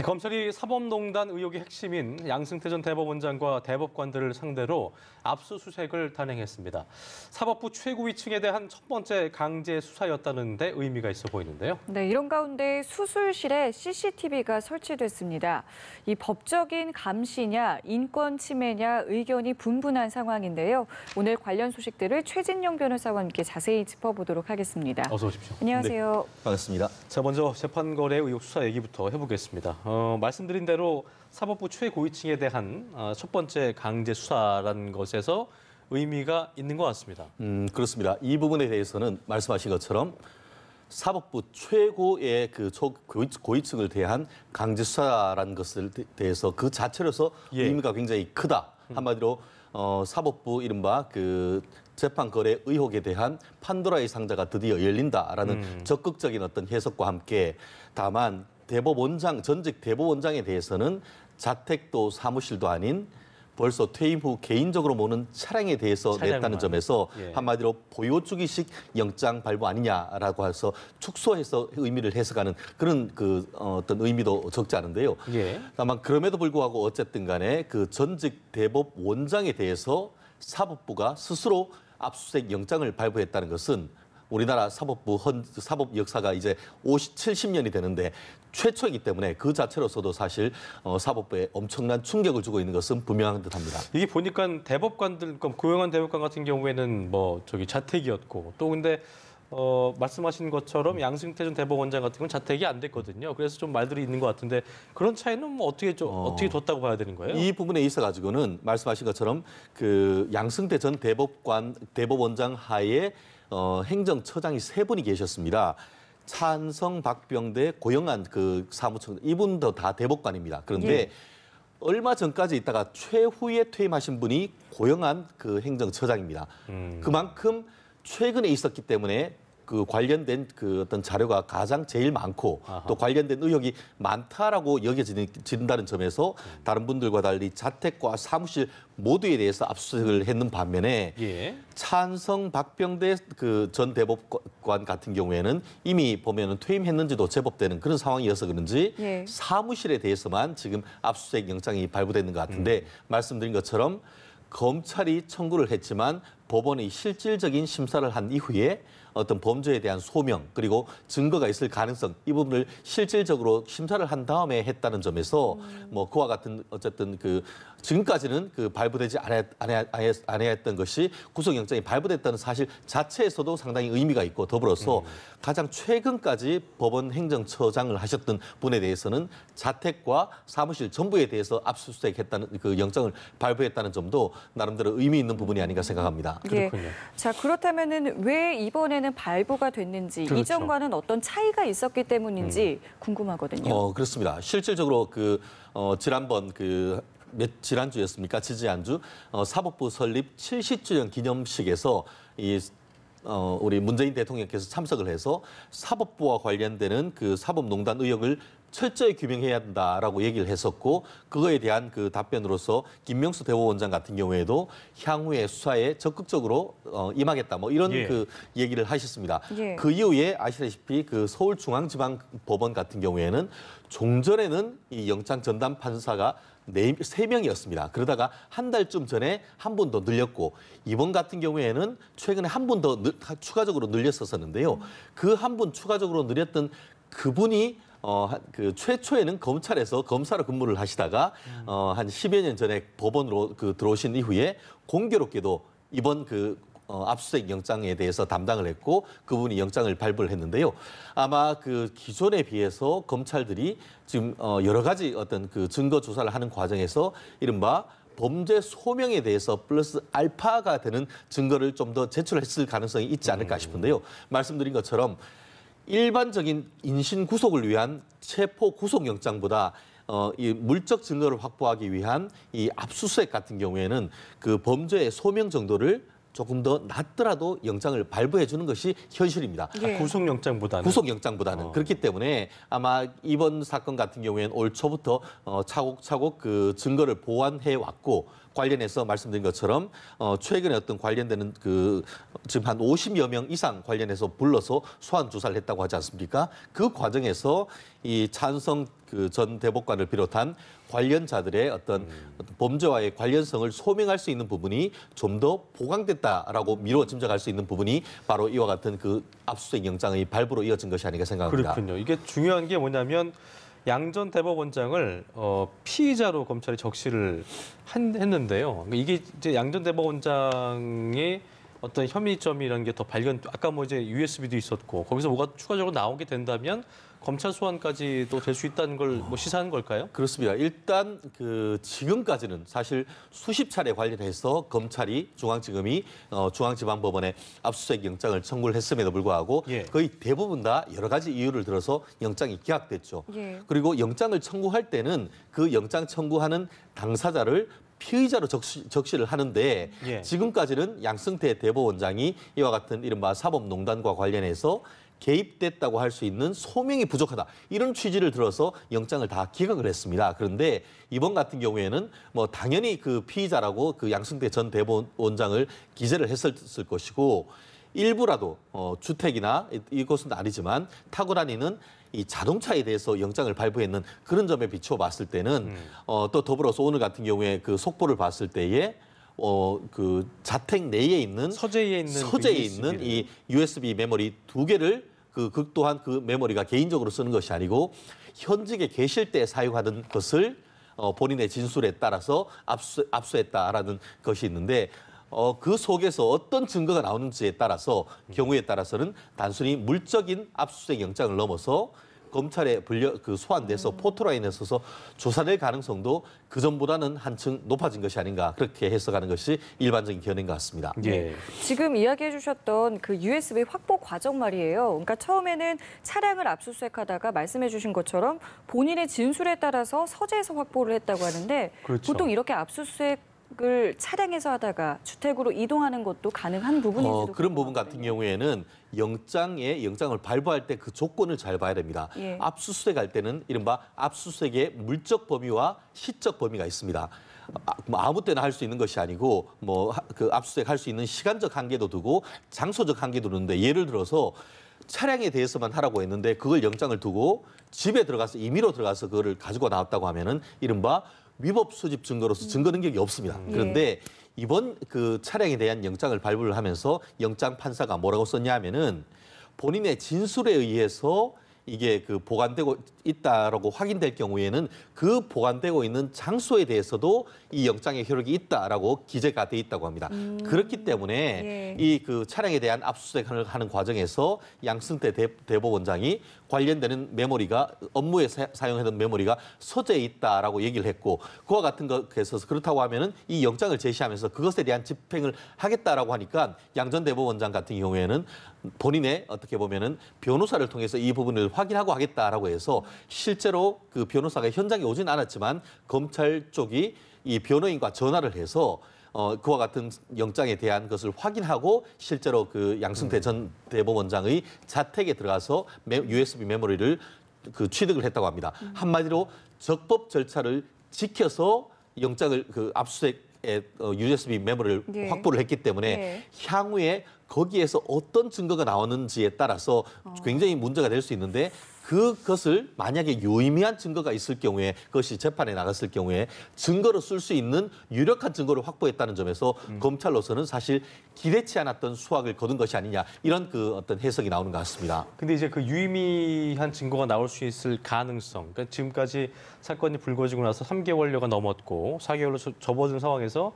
검찰이 사법농단 의혹의 핵심인 양승태 전 대법원장과 대법관들을 상대로 압수수색을 단행했습니다. 사법부 최고위층에 대한 첫 번째 강제 수사였다는 데 의미가 있어 보이는데요. 네, 이런 가운데 수술실에 CCTV가 설치됐습니다. 이 법적인 감시냐, 인권 침해냐 의견이 분분한 상황인데요. 오늘 관련 소식들을 최진영 변호사와 함께 자세히 짚어보도록 하겠습니다. 어서 오십시오. 안녕하세요. 네, 반갑습니다. 자, 먼저 재판거래 의혹 수사 얘기부터 해보겠습니다. 말씀드린 대로 사법부 최고위층에 대한 첫 번째 강제 수사라는 것에서 의미가 있는 것 같습니다. 그렇습니다. 이 부분에 대해서는 말씀하신 것처럼 사법부 최고의 그 고위층을 대한 강제 수사라는 것에 대해서 그 자체로서 의미가 굉장히 크다. 한마디로 사법부 이른바 그 재판 거래 의혹에 대한 판도라의 상자가 드디어 열린다라는 적극적인 어떤 해석과 함께 다만 전직 대법원장에 대해서는 자택도 사무실도 아닌 벌써 퇴임 후 개인적으로 모는 차량에 대해서 냈다는 점에서 한마디로 보여주기식 영장 발부 아니냐라고 해서 축소해서 의미를 해석하는 그런 어떤 의미도 적지 않은데요. 다만 그럼에도 불구하고 어쨌든 간에 그 전직 대법원장에 대해서 사법부가 스스로 압수수색 영장을 발부했다는 것은 우리나라 사법 역사가 이제 70년이 되는데 최초이기 때문에 그 자체로서도 사실 사법부에 엄청난 충격을 주고 있는 것은 분명한 듯합니다. 이게 보니까 대법관들, 고용한 대법관 같은 경우에는 자택이었고 또 근데 말씀하신 것처럼 양승태 전 대법원장 같은 경우는 자택이 안 됐거든요. 그래서 좀 말들이 있는 것 같은데 그런 차이는 어떻게 뒀다고 봐야 되는 거예요? 이 부분에 있어 가지고는 말씀하신 것처럼 그 양승태 전 대법원장 하에 행정처장이 3분이 계셨습니다. 찬성, 박병대, 고영한 그 사무처장 이분도 다 대법관입니다. 그런데 얼마 전까지 있다가 최후에 퇴임하신 분이 고영한 그 행정처장입니다. 그만큼 최근에 있었기 때문에 그 관련된 그 어떤 자료가 가장 제일 많고 또 관련된 의혹이 많다라고 여겨진다는 점에서 다른 분들과 달리 자택과 사무실 모두에 대해서 압수수색을 했는 반면에 찬성 박병대 그 전 대법관 같은 경우에는 이미 보면은 퇴임했는지도 제법 되는 그런 상황이어서 그런지 사무실에 대해서만 지금 압수수색 영장이 발부되는 것 같은데 말씀드린 것처럼 검찰이 청구를 했지만 법원이 실질적인 심사를 한 이후에 어떤 범죄에 대한 소명 그리고 증거가 있을 가능성 이 부분을 실질적으로 심사를 한 다음에 했다는 점에서 그와 같은 어쨌든 그 지금까지는 그 발부되지 않아야 했던 것이 구속영장이 발부됐다는 사실 자체에서도 상당히 의미가 있고 더불어서 가장 최근까지 법원 행정처장을 하셨던 분에 대해서는 자택과 사무실 전부에 대해서 압수수색했다는 그 영장을 발부했다는 점도 나름대로 의미 있는 부분이 아닌가 생각합니다. 그렇군요. 자, 그렇다면은 왜 이번에는 발부가 됐는지 이전과는 어떤 차이가 있었기 때문인지 궁금하거든요. 그렇습니다. 실질적으로 지난번 지난주였습니까? 지지난주 사법부 설립 70주년 기념식에서 우리 문재인 대통령께서 참석을 해서 사법부와 관련되는 그 사법농단 의혹을 철저히 규명해야 한다라고 얘기를 했었고 그거에 대한 그 답변으로서 김명수 대법원장 같은 경우에도 향후에 수사에 적극적으로 임하겠다 이런 그 얘기를 하셨습니다. 그 이후에 아시다시피 그 서울중앙지방법원 같은 경우에는 종전에는 이 영장 전담 판사가 3명이었습니다. 그러다가 한 달쯤 전에 한 분 더 늘렸고 이번 같은 경우에는 최근에 한 분 더 추가적으로 늘렸었는데요. 그 한 분 추가적으로 늘렸던 그분이 최초에는 검찰에서 검사로 근무를 하시다가 한 10여 년 전에 법원으로 들어오신 이후에 공교롭게도 이번 압수수색 영장에 대해서 담당을 했고 그분이 영장을 발부를 했는데요. 아마 기존에 비해서 검찰들이 지금 여러 가지 어떤 증거 조사를 하는 과정에서 이른바 범죄 소명에 대해서 플러스 알파가 되는 증거를 좀 더 제출했을 가능성이 있지 않을까 싶은데요. 말씀드린 것처럼 일반적인 인신 구속을 위한 체포 구속 영장보다 이 물적 증거를 확보하기 위한 이 압수수색 같은 경우에는 그 범죄의 소명 정도를 조금 더 낮더라도 영장을 발부해 주는 것이 현실입니다. 구속영장보다는. 그렇기 때문에 아마 이번 사건 같은 경우에는 올 초부터 차곡차곡 그 증거를 보완해 왔고 관련해서 말씀드린 것처럼 최근에 어떤 관련되는 지금 한 50여 명 이상 관련해서 불러서 소환 조사를 했다고 하지 않습니까? 그 과정에서 이 찬성 그 전 대법관을 비롯한 관련자들의 어떤 범죄와의 관련성을 소명할 수 있는 부분이 좀 더 보강됐다라고 미루어 짐작할 수 있는 부분이 바로 이와 같은 그 압수수색 영장의 발부로 이어진 것이 아닌가 생각합니다. 그렇군요. 이게 중요한 게 뭐냐면 양 전 대법원장을 피의자로 검찰이 적시를 했는데요. 이게 이제 양 전 대법원장의 어떤 혐의점이라는 게 더 발견. 아까 뭐 이제 USB도 있었고 거기서 뭐가 추가적으로 나오게 된다면 검찰 소환까지도 될 수 있다는 걸 뭐 시사하는 걸까요? 그렇습니다. 일단 그 지금까지는 사실 수십 차례 관련해서 검찰이 중앙지검이 중앙지방법원에 압수수색 영장을 청구를 했음에도 불구하고 예. 거의 대부분 다 여러 가지 이유를 들어서 영장이 기각됐죠. 예. 그리고 영장을 청구할 때는 그 영장 청구하는 당사자를 피의자로 적시를 하는데 예. 지금까지는 양승태 대법원장이 이와 같은 이른바 사법농단과 관련해서 개입됐다고 할 수 있는 소명이 부족하다. 이런 취지를 들어서 영장을 다 기각을 했습니다. 그런데 이번 같은 경우에는 뭐 당연히 그 피의자라고 그 양승태 전 대법원장을 기재를 했을 것이고 일부라도 주택이나 이것은 아니지만 타고 다니는 이 자동차에 대해서 영장을 발부했는 그런 점에 비추어 봤을 때는 또 더불어서 오늘 같은 경우에 그 속보를 봤을 때에 그 자택 내에 있는 서재에 있는 이 USB 메모리 2개를 그 또한 그 메모리가 개인적으로 쓰는 것이 아니고 현직에 계실 때 사용하던 것을 본인의 진술에 따라서 압수했다라는 것이 있는데 그 속에서 어떤 증거가 나오는지에 따라서 경우에 따라서는 단순히 물적인 압수수색 영장을 넘어서 검찰에 소환돼서 포토라인에 서서 조사될 가능성도 그 전보다는 한층 높아진 것이 아닌가 그렇게 해석하는 것이 일반적인 견해인 것 같습니다. 예. 지금 이야기해 주셨던 그 USB 확보 과정 말이에요. 그러니까 처음에는 차량을 압수수색하다가 말씀해 주신 것처럼 본인의 진술에 따라서 서재에서 확보를 했다고 하는데 그렇죠. 보통 이렇게 압수수색을 차량에서 하다가 주택으로 이동하는 것도 가능한 부분인지도 그런 부분 같은 궁금하거든요. 경우에는 영장을 발부할 때 그 조건을 잘 봐야 됩니다. 예. 압수수색할 때는 이른바 압수수색의 물적 범위와 시적 범위가 있습니다. 뭐 아무 때나 할 수 있는 것이 아니고 그 압수수색 할 수 있는 시간적 한계도 두고 장소적 한계도 두는데 예를 들어서 차량에 대해서만 하라고 했는데 그걸 영장을 두고 집에 들어가서 임의로 들어가서 그거를 가지고 나왔다고 하면은 이른바 위법 수집 증거로서 증거 능력이 없습니다. 그런데 이번 그 차량에 대한 영장을 발부를 하면서 영장 판사가 뭐라고 썼냐 하면은 본인의 진술에 의해서 이게 그 보관되고 있다라고 확인될 경우에는 그 보관되고 있는 장소에 대해서도 이 영장의 효력이 있다라고 기재가 돼 있다고 합니다. 그렇기 때문에 이 그 차량에 대한 압수수색을 하는 과정에서 양승태 대법원장이 관련되는 메모리가 업무에 사용하던 메모리가 서재에 있다라고 얘기를 했고 그와 같은 것에 있어서 그렇다고 하면은 이 영장을 제시하면서 그것에 대한 집행을 하겠다라고 하니까 양 전 대법원장 같은 경우에는 본인의 어떻게 보면은 변호사를 통해서 이 부분을 확인하고 하겠다라고 해서 실제로 그 변호사가 현장에 오진 않았지만 검찰 쪽이 이 변호인과 전화를 해서 그와 같은 영장에 대한 것을 확인하고 실제로 그 양승태 전 대법원장의 자택에 들어가서 USB 메모리를 그 취득을 했다고 합니다. 한마디로 적법 절차를 지켜서 영장을 그 압수수색에 USB 메모리를 확보를 했기 때문에 향후에 거기에서 어떤 증거가 나오는지에 따라서 굉장히 문제가 될 수 있는데 그것을 만약에 유의미한 증거가 있을 경우에 그것이 재판에 나갔을 경우에 증거로 쓸 수 있는 유력한 증거를 확보했다는 점에서 검찰로서는 사실 기대치 않았던 수확을 거둔 것이 아니냐 이런 그 어떤 해석이 나오는 것 같습니다. 근데 이제 그 유의미한 증거가 나올 수 있을 가능성. 그러니까 지금까지 사건이 불거지고 나서 3개월여가 넘었고 4개월로 접어든 상황에서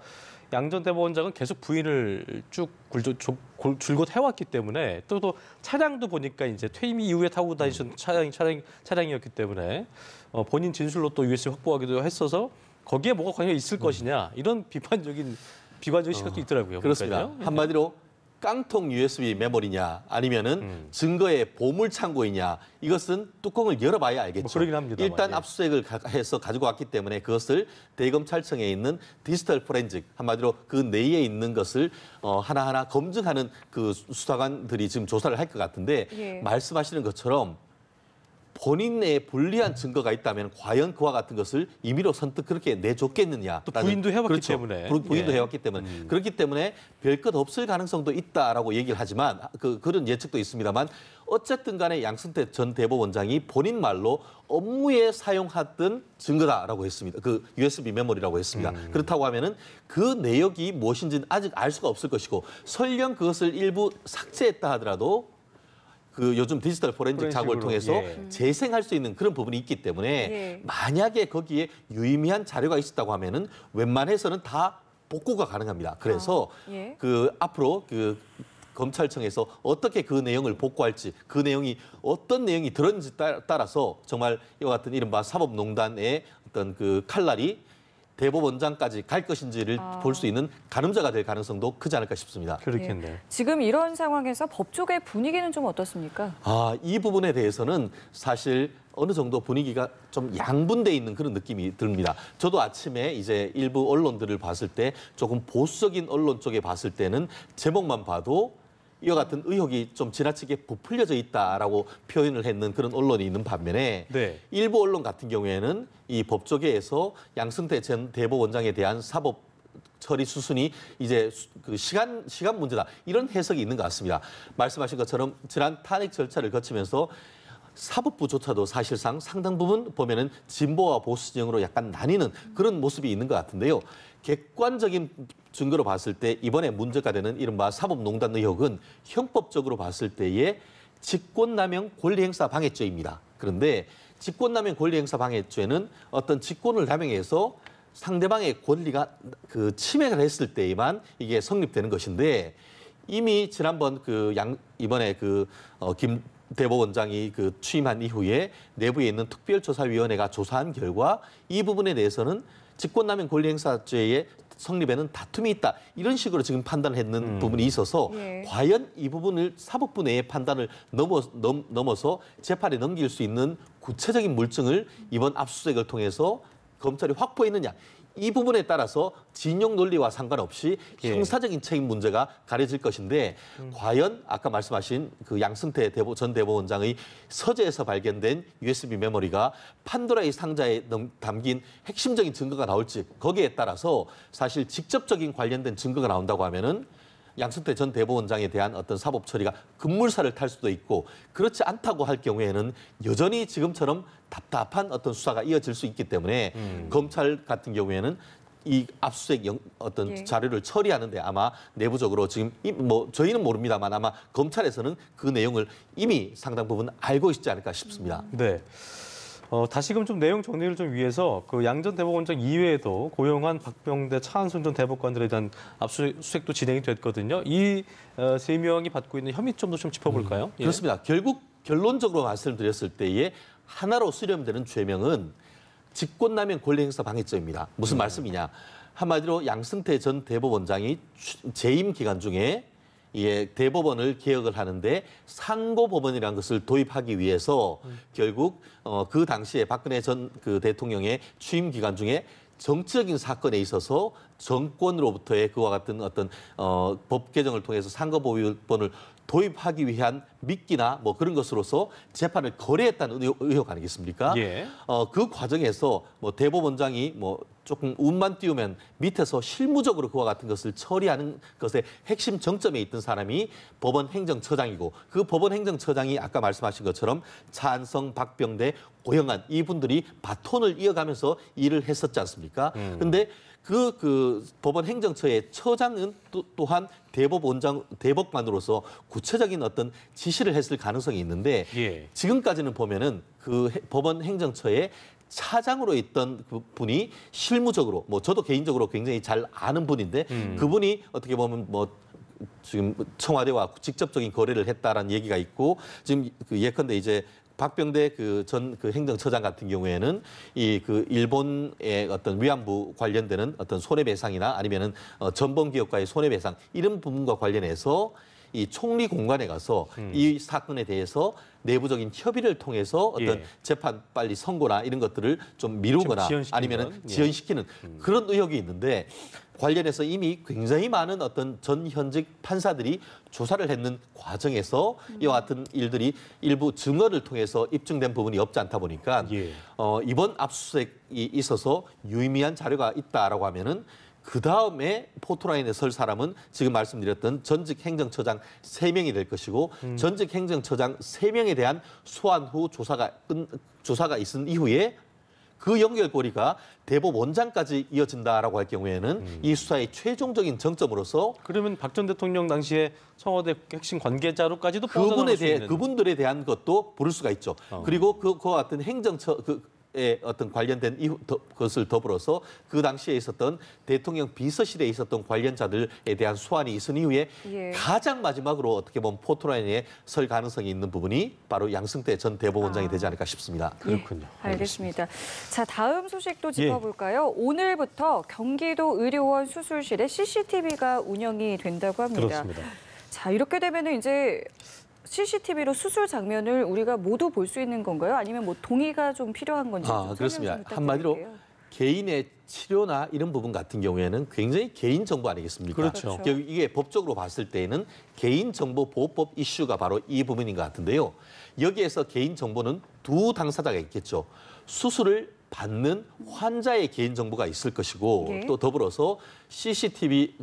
양 전 대법원장은 계속 부인을 줄곧 해왔기 때문에 또 차량도 보니까 이제 퇴임 이후에 타고 다니던 차량이었기 때문에 본인 진술로 또 USB 확보하기도 했어서 거기에 뭐가 관련이 있을 것이냐 이런 비관적인 시각도 있더라고요. 그렇습니다. 그러니까요. 한마디로 깡통 USB 메모리냐 아니면은 증거의 보물 창고이냐 이것은 뚜껑을 열어봐야 알겠죠. 뭐 그러긴 합니다만, 일단 예. 압수수색을 해서 가지고 왔기 때문에 그것을 대검찰청에 있는 디지털 포렌식 한마디로 그 내에 있는 것을 하나하나 검증하는 그 수사관들이 지금 조사를 할 것 같은데 말씀하시는 것처럼 본인의 불리한 증거가 있다면 과연 그와 같은 것을 임의로 선뜻 그렇게 내줬겠느냐. 또 부인도 해왔기 때문에. 부인도 예. 해왔기 때문에. 그렇기 때문에 별것 없을 가능성도 있다라고 얘기를 하지만 그런 예측도 있습니다만 어쨌든 간에 양승태 전 대법원장이 본인 말로 업무에 사용했던 증거다라고 했습니다. 그 USB 메모리라고 했습니다. 그렇다고 하면은 그 내역이 무엇인지는 아직 알 수가 없을 것이고 설령 그것을 일부 삭제했다 하더라도 그 요즘 디지털 포렌식 작업을 통해서 재생할 수 있는 그런 부분이 있기 때문에 예. 만약에 거기에 유의미한 자료가 있었다고 하면은 웬만해서는 다 복구가 가능합니다. 그래서 예. 그 앞으로 그 검찰청에서 어떻게 그 내용을 복구할지 그 내용이 어떤 내용이 들었는지 따라서 정말 이와 같은 이른바 사법농단의 어떤 그 칼날이 대법원장까지 갈 것인지를 볼 수 있는 가늠자가 될 가능성도 크지 않을까 싶습니다. 그렇겠네요. 예. 지금 이런 상황에서 법조계 분위기는 좀 어떻습니까? 이 부분에 대해서는 사실 어느 정도 분위기가 좀 양분돼 있는 그런 느낌이 듭니다. 저도 아침에 이제 일부 언론들을 봤을 때 조금 보수적인 언론 쪽에 봤을 때는 제목만 봐도 이와 같은 의혹이 좀 지나치게 부풀려져 있다라고 표현을 했는 그런 언론이 있는 반면에 네. 일부 언론 같은 경우에는 이 법조계에서 양승태 전 대법원장에 대한 사법 처리 수순이 이제 그 시간 문제다 이런 해석이 있는 것 같습니다. 말씀하신 것처럼 지난 탄핵 절차를 거치면서 사법부조차도 사실상 상당 부분 보면은 진보와 보수 진영으로 약간 나뉘는 그런 모습이 있는 것 같은데요. 객관적인 증거로 봤을 때 이번에 문제가 되는 이른바 사법농단 의혹은 형법적으로 봤을 때의 직권남용 권리행사 방해죄입니다. 그런데 직권남용 권리행사 방해죄는 어떤 직권을 남용해서 상대방의 권리가 그 침해를 했을 때에만 이게 성립되는 것인데 이미 지난번 이번에 김 대법원장이 취임한 이후에 내부에 있는 특별조사위원회가 조사한 결과 이 부분에 대해서는 직권남용 권리행사죄의 성립에는 다툼이 있다. 이런 식으로 지금 판단을 했는 부분이 있어서 예. 과연 이 부분을 사법부 내의 판단을 넘어서 재판에 넘길 수 있는 구체적인 물증을 이번 압수수색을 통해서 검찰이 확보했느냐. 이 부분에 따라서 진영 논리와 상관없이 형사적인 책임 문제가 가려질 것인데 과연 아까 말씀하신 그 양승태 전 대법원장의 서재에서 발견된 USB 메모리가 판도라의 상자에 담긴 핵심적인 증거가 나올지 거기에 따라서 사실 직접적인 관련된 증거가 나온다고 하면은 양승태 전 대법원장에 대한 어떤 사법 처리가 급물살을 탈 수도 있고 그렇지 않다고 할 경우에는 여전히 지금처럼 답답한 어떤 수사가 이어질 수 있기 때문에 검찰 같은 경우에는 이 압수수색 어떤 자료를 처리하는데 아마 내부적으로 지금 저희는 모릅니다만 아마 검찰에서는 그 내용을 이미 상당 부분 알고 있지 않을까 싶습니다. 네. 다시금 좀 내용 정리를 좀 위해서 그 양 전 대법원장 이외에도 고영한, 박병대, 차한순 전 대법관들에 대한 압수수색도 진행이 됐거든요. 이 세 명이 받고 있는 혐의점도 좀 짚어볼까요? 예. 그렇습니다. 결국 결론적으로 말씀드렸을 때에 하나로 수렴되는 죄명은 직권남용 권리행사 방해죄입니다. 무슨 말씀이냐? 한마디로 양승태 전 대법원장이 재임 기간 중에 대법원을 개혁을 하는데 상고법원이라는 것을 도입하기 위해서 결국 그 당시에 박근혜 전 대통령의 취임 기간 중에 정치적인 사건에 있어서 정권으로부터의 그와 같은 어떤 법 개정을 통해서 상고법원을 도입하기 위한 미끼나 그런 것으로서 재판을 거래했다는 의혹 아니겠습니까? 예. 그 과정에서 대법원장이 조금 운만 띄우면 밑에서 실무적으로 그와 같은 것을 처리하는 것의 핵심 정점에 있던 사람이 법원 행정처장이고 그 법원 행정처장이 아까 말씀하신 것처럼 차한성, 박병대, 고영한 이분들이 바톤을 이어가면서 일을 했었지 않습니까? 그런데 그 법원 행정처의 처장은 또한 대법관으로서 구체적인 어떤 지시를 했을 가능성이 있는데 예. 지금까지는 보면은 그 법원 행정처의 차장으로 있던 그 분이 실무적으로 저도 개인적으로 굉장히 잘 아는 분인데 그분이 어떻게 보면 지금 청와대와 직접적인 거래를 했다라는 얘기가 있고 지금 예컨대 이제 박병대 전 행정처장 같은 경우에는 일본의 어떤 위안부 관련되는 어떤 손해배상이나 아니면은 전범기업과의 손해배상 이런 부분과 관련해서 이 총리 공관에 가서 이 사건에 대해서 내부적인 협의를 통해서 어떤 예. 재판 빨리 선고나 이런 것들을 좀 미루거나 좀 지연시키는 아니면은 건? 예. 지연시키는 그런 의혹이 있는데 관련해서 이미 굉장히 많은 어떤 전 현직 판사들이 조사를 했는 과정에서 이와 같은 일들이 일부 증언을 통해서 입증된 부분이 없지 않다 보니까 예. 이번 압수수색이 있어서 유의미한 자료가 있다라고 하면은 그 다음에 포토라인에 설 사람은 지금 말씀드렸던 전직 행정처장 3명이 될 것이고 전직 행정처장 3명에 대한 소환 후 조사가 있은 이후에 그 연결고리가 대법원장까지 이어진다라고 할 경우에는 이 수사의 최종적인 정점으로서 그러면 박 전 대통령 당시에 청와대 핵심 관계자로까지도 뻗어나갈 수 있는. 그분들에 대한 것도 부를 수가 있죠. 그리고 그와 같은 의 어떤 관련된 것을 더불어서 그 당시에 있었던 대통령 비서실에 있었던 관련자들에 대한 소환이 있은 이후에 예. 가장 마지막으로 어떻게 보면 포토라인에 설 가능성이 있는 부분이 바로 양승태 전 대법원장이 되지 않을까 싶습니다. 그렇군요. 예, 알겠습니다. 자, 다음 소식도 짚어볼까요? 오늘부터 경기도 의료원 수술실에 CCTV가 운영이 된다고 합니다. 그렇습니다. 자, 이렇게 되면은 이제 CCTV로 수술 장면을 우리가 모두 볼 수 있는 건가요? 아니면 뭐 동의가 좀 필요한 건지 좀 그렇습니다. 설명 좀 한마디로 부탁드릴게요. 개인의 치료나 이런 부분 같은 경우에는 굉장히 개인 정보 아니겠습니까? 그렇죠. 이게 법적으로 봤을 때에는 개인정보보호법 이슈가 바로 이 부분인 것 같은데요. 여기에서 개인정보는 두 당사자가 있겠죠. 수술을 받는 환자의 개인정보가 있을 것이고 예. 또 더불어서 CCTV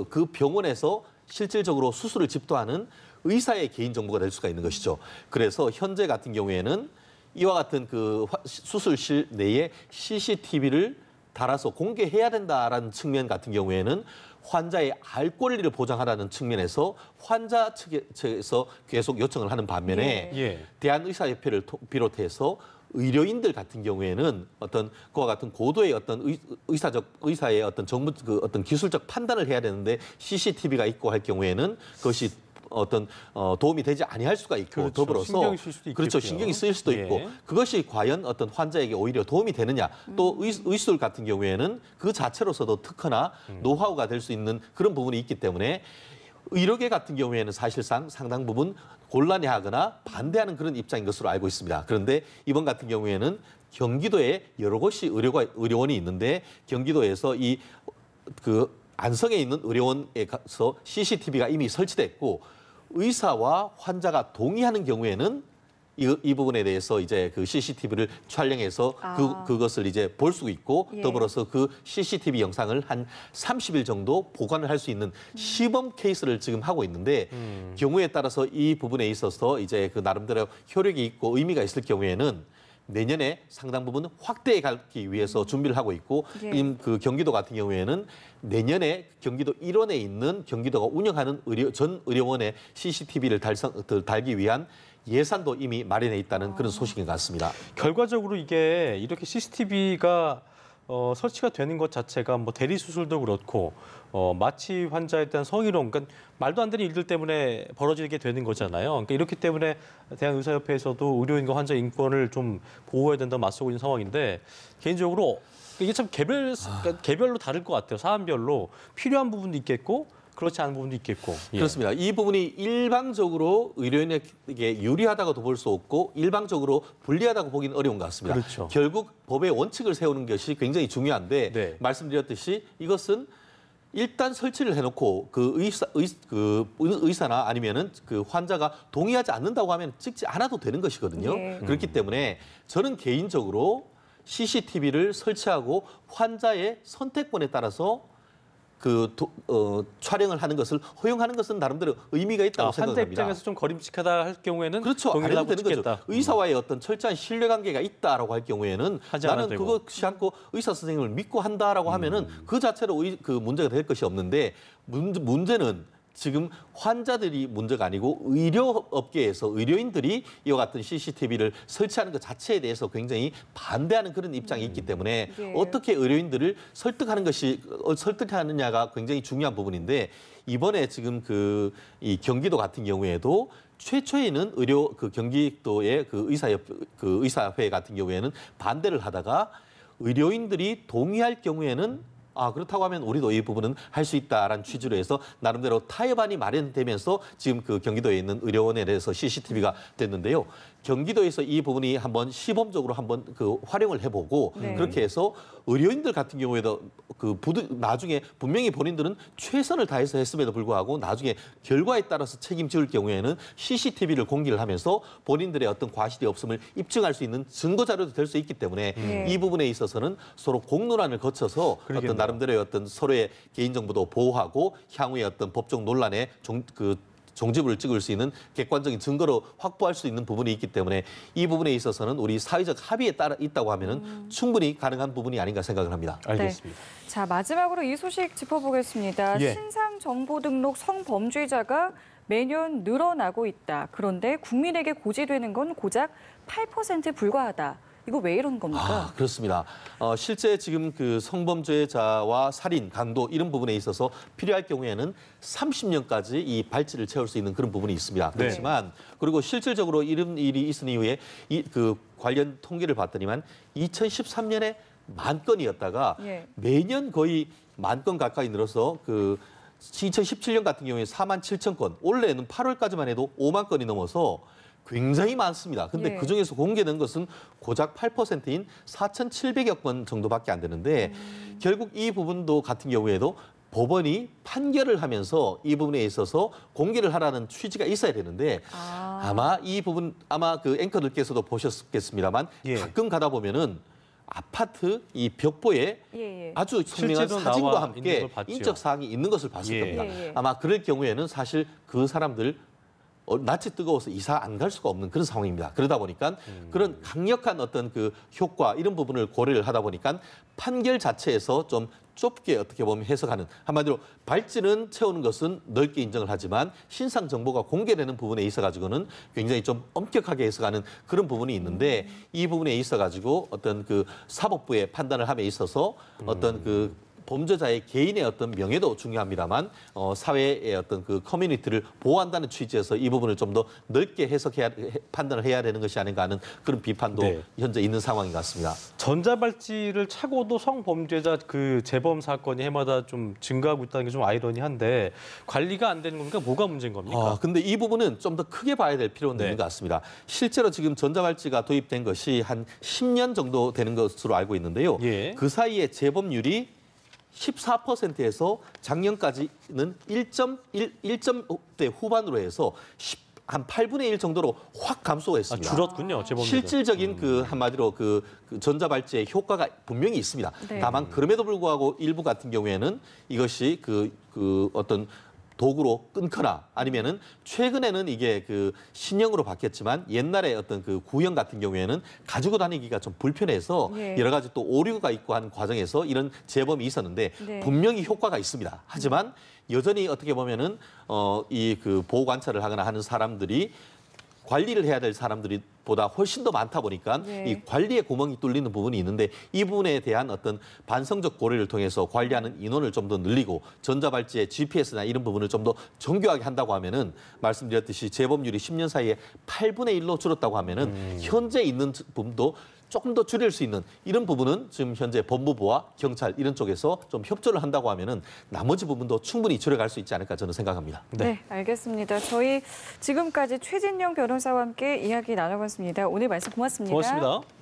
그 병원에서 실질적으로 수술을 집도하는 의사의 개인정보가 될 수가 있는 것이죠. 그래서 현재 같은 경우에는 이와 같은 그 수술실 내에 CCTV를 달아서 공개해야 된다라는 측면 같은 경우에는 환자의 알 권리를 보장하라는 측면에서 환자 측에서 계속 요청을 하는 반면에 예. 대한의사협회를 비롯해서 의료인들 같은 경우에는 어떤 그와 같은 고도의 어떤 의사의 어떤 정부 어떤 기술적 판단을 해야 되는데 CCTV가 있고 할 경우에는 그것이 어떤 도움이 되지 아니할 수가 있고 그렇죠. 더불어서 신경이 쓸 수도 그렇죠. 있겠고요. 신경이 쓰일 수도 예. 있고 그것이 과연 어떤 환자에게 오히려 도움이 되느냐 또 의술 같은 경우에는 그 자체로서도 특허나 노하우가 될 수 있는 그런 부분이 있기 때문에 의료계 같은 경우에는 사실상 상당 부분 곤란해하거나 반대하는 그런 입장인 것으로 알고 있습니다. 그런데 이번 같은 경우에는 경기도에 여러 곳이 의료원이 있는데 경기도에서 그 안성에 있는 의료원에 가서 CCTV가 이미 설치됐고 의사와 환자가 동의하는 경우에는 이 부분에 대해서 이제 그 CCTV를 촬영해서 그것을 이제 볼 수 있고 예. 더불어서 그 CCTV 영상을 한 30일 정도 보관을 할 수 있는 시범 케이스를 지금 하고 있는데 경우에 따라서 이 부분에 있어서 이제 그 나름대로 효력이 있고 의미가 있을 경우에는 내년에 상당 부분 확대해 가기 위해서 준비를 하고 있고 예. 그 경기도 같은 경우에는 내년에 경기도 일원에 있는 경기도가 운영하는 전 의료원에 CCTV를 달기 위한 예산도 이미 마련해 있다는 그런 소식인 것 같습니다. 결과적으로 이게 이렇게 CCTV가 설치가 되는 것 자체가 뭐 대리 수술도 그렇고 마취 환자에 대한 성희롱, 그러니까 말도 안 되는 일들 때문에 벌어지게 되는 거잖아요. 그러니까 이렇기 때문에 대한의사협회에서도 의료인과 환자 인권을 좀 보호해야 된다고 맞서고 있는 상황인데 개인적으로 이게 참 개별로 다를 것 같아요. 사안별로 필요한 부분도 있겠고 그렇지 않은 부분도 있겠고. 예. 그렇습니다. 이 부분이 일방적으로 의료인에게 유리하다고도 볼 수 없고 일방적으로 불리하다고 보기는 어려운 것 같습니다. 그렇죠. 결국 법의 원칙을 세우는 것이 굉장히 중요한데 네. 말씀드렸듯이 이것은 일단 설치를 해놓고 그 의사나 아니면은 그 환자가 동의하지 않는다고 하면 찍지 않아도 되는 것이거든요. 예. 그렇기 때문에 저는 개인적으로 CCTV를 설치하고 환자의 선택권에 따라서 촬영을 하는 것을 허용하는 것은 나름대로 의미가 있다고 환자 생각합니다. 입장에서 좀 거림직하다 할 경우에는 그렇죠. 안 동의를 해도 하고 되는 찍겠다. 거죠. 의사와의 어떤 철저한 신뢰관계가 있다라고 할 경우에는 하지 나는 않아도 되고. 그것이 않고 의사 선생님을 믿고 한다라고 하면은 그 자체로 그 문제가 될 것이 없는데 문제는 지금 환자들이 문제가 아니고 의료업계에서 의료인들이 이와 같은 CCTV를 설치하는 것 자체에 대해서 굉장히 반대하는 그런 입장이 있기 때문에 예. 어떻게 의료인들을 설득하느냐가 굉장히 중요한 부분인데 이번에 지금 이 경기도 같은 경우에도 최초에는 경기도의 의사회 같은 경우에는 반대를 하다가 의료인들이 동의할 경우에는 그렇다고 하면 우리도 이 부분은 할 수 있다라는 취지로 해서 나름대로 타협안이 마련되면서 지금 그 경기도에 있는 의료원에 대해서 CCTV가 됐는데요. 경기도에서 이 부분이 한번 시범적으로 한번 그 활용을 해보고 네. 그렇게 해서 의료인들 같은 경우에도 나중에 분명히 본인들은 최선을 다해서 했음에도 불구하고 나중에 결과에 따라서 책임질 경우에는 CCTV를 공개를 하면서 본인들의 어떤 과실이 없음을 입증할 수 있는 증거 자료도 될 수 있기 때문에 이 부분에 있어서는 서로 공론화를 거쳐서 그러겠네요. 어떤 나름대로의 어떤 서로의 개인정보도 보호하고 향후의 어떤 법적 논란에 종지부를 찍을 수 있는 객관적인 증거로 확보할 수 있는 부분이 있기 때문에 이 부분에 있어서는 우리 사회적 합의에 따라 있다고 하면은 충분히 가능한 부분이 아닌가 생각을 합니다. 알겠습니다. 자, 마지막으로 이 소식 짚어보겠습니다. 예. 신상 정보 등록 성범죄자가 매년 늘어나고 있다. 그런데 국민에게 고지되는 건 고작 8%에 불과하다. 이거 왜 이런 겁니까? 그렇습니다. 실제 지금 그 성범죄자와 살인, 강도 이런 부분에 있어서 필요할 경우에는 30년까지 이 발치를 채울 수 있는 그런 부분이 있습니다. 그렇지만 그리고 실질적으로 이런 일이 있은 이후에 그 관련 통계를 봤더니만 2013년에 10,000건이었다가 예. 매년 거의 10,000건 가까이 늘어서 2017년 같은 경우에 47,000건, 올해는 8월까지만 해도 5만 건이 넘어서 굉장히 많습니다. 근데 예. 그중에서 공개된 것은 고작 8%인 4,700여 건 정도밖에 안 되는데 결국 이 부분도 같은 경우에도 법원이 판결을 하면서 이 부분에 있어서 공개를 하라는 취지가 있어야 되는데 아마 이 부분 그 앵커들께서도 보셨겠습니다만 예. 가끔 가다 보면은 아파트 이 벽보에 예. 아주 선명한 실제로 사진과 나와 함께 있는 걸 봤죠. 인적 사항이 있는 것을 봤을 예. 겁니다. 예. 아마 그럴 경우에는 사실 그 사람들 낯이 뜨거워서 이사 안 갈 수가 없는 그런 상황입니다. 그러다 보니까 그런 강력한 어떤 그 효과 이런 부분을 고려를 하다 보니까 판결 자체에서 좀 좁게 어떻게 보면 해석하는, 한마디로 발찌는 채우는 것은 넓게 인정을 하지만 신상 정보가 공개되는 부분에 있어 가지고는 굉장히 좀 엄격하게 해석하는 그런 부분이 있는데 이 부분에 있어 가지고 어떤 그 사법부의 판단을 함에 있어서 어떤 그 범죄자의 개인의 어떤 명예도 중요합니다만 사회의 어떤 그 커뮤니티를 보호한다는 취지에서 이 부분을 좀 더 넓게 판단을 해야 되는 것이 아닌가 하는 그런 비판도 네. 현재 있는 상황인 것 같습니다. 전자발찌를 차고도 성범죄자 그 재범 사건이 해마다 좀 증가하고 있다는 게 좀 아이러니한데 관리가 안 되는 겁니까? 뭐가 문제인 겁니까? 근데 이 부분은 좀 더 크게 봐야 될 필요는 네. 있는 것 같습니다. 실제로 지금 전자발찌가 도입된 것이 한 10년 정도 되는 것으로 알고 있는데요. 예. 그 사이에 재범률이 14%에서 작년까지는 1.1대 후반으로 해서 한 8분의 1 정도로 확 감소가 했습니다. 줄었군요, 재범률은. 실질적인 한마디로 그 전자발찌의 효과가 분명히 있습니다. 네. 다만 그럼에도 불구하고 일부 같은 경우에는 이것이 그 어떤 도구로 끊거나 아니면은 최근에는 이게 그 신형으로 바뀌었지만 옛날에 어떤 그 구형 같은 경우에는 가지고 다니기가 좀 불편해서 예. 여러 가지 또 오류가 있고 하는 과정에서 이런 재범이 있었는데 네. 분명히 효과가 있습니다. 하지만 여전히 어떻게 보면은 이 그 보호 관찰을 하거나 하는 사람들이 관리를 해야 될 사람들이 보다 훨씬 더 많다 보니까 네. 이 관리에 구멍이 뚫리는 부분이 있는데 이 부분에 대한 어떤 반성적 고려를 통해서 관리하는 인원을 좀 더 늘리고 전자발찌의 GPS나 이런 부분을 좀 더 정교하게 한다고 하면은 말씀드렸듯이 재범률이 10년 사이에 8분의 1로 줄었다고 하면은 현재 있는 부분도 조금 더 줄일 수 있는 이런 부분은 지금 현재 법무부와 경찰 이런 쪽에서 좀 협조를 한다고 하면은 나머지 부분도 충분히 줄여갈 수 있지 않을까 저는 생각합니다. 네, 알겠습니다. 저희 지금까지 최진영 변호사와 함께 이야기 나눠봤습니다. 오늘 말씀 고맙습니다. 고맙습니다.